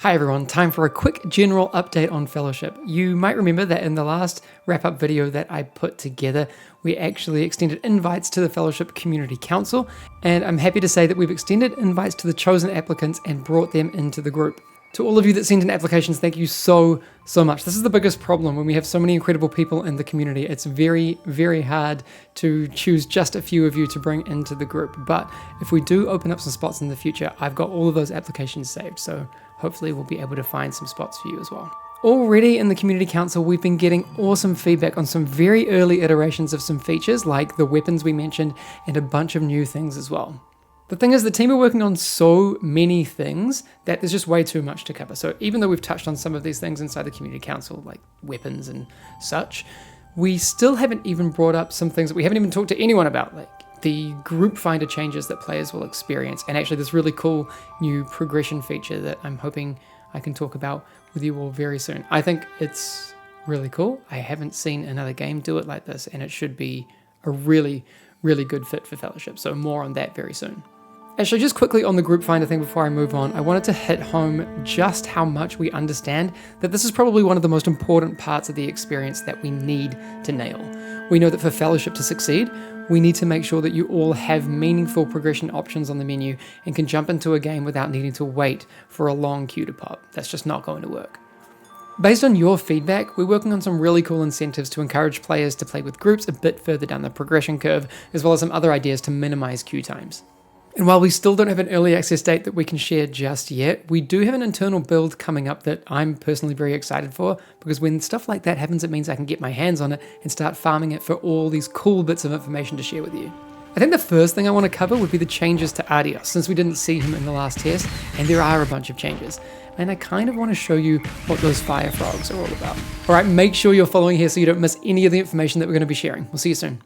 Hi everyone, time for a quick general update on Fellowship. You might remember that in the last wrap-up video that I put together, we actually extended invites to the Fellowship Community Council, and I'm happy to say that we've extended invites to the chosen applicants and brought them into the group. To all of you that sent in applications, thank you so much. This is the biggest problem when we have so many incredible people in the community. It's very hard to choose just a few of you to bring into the group. But if we do open up some spots in the future, I've got all of those applications saved. So hopefully we'll be able to find some spots for you as well. Already in the Community Council, we've been getting awesome feedback on some very early iterations of some features like the weapons we mentioned and a bunch of new things as well. The thing is, the team are working on so many things that there's just way too much to cover. So even though we've touched on some of these things inside the Community Council, like weapons and such, we still haven't even brought up some things that we haven't even talked to anyone about, like the group finder changes that players will experience, and actually this really cool new progression feature that I'm hoping I can talk about with you all very soon. I think it's really cool. I haven't seen another game do it like this, and it should be a really good fit for Fellowship. So more on that very soon. Actually, just quickly on the group finder thing before I move on, I wanted to hit home just how much we understand that this is probably one of the most important parts of the experience that we need to nail. We know that for Fellowship to succeed, we need to make sure that you all have meaningful progression options on the menu and can jump into a game without needing to wait for a long queue to pop. That's just not going to work. Based on your feedback, we're working on some really cool incentives to encourage players to play with groups a bit further down the progression curve, as well as some other ideas to minimize queue times. And while we still don't have an early access date that we can share just yet, we do have an internal build coming up that I'm personally very excited for, because when stuff like that happens, it means I can get my hands on it and start farming it for all these cool bits of information to share with you. I think the first thing I want to cover would be the changes to Adios, since we didn't see him in the last test, and there are a bunch of changes. And I kind of want to show you what those fire frogs are all about. All right, make sure you're following here so you don't miss any of the information that we're going to be sharing. We'll see you soon.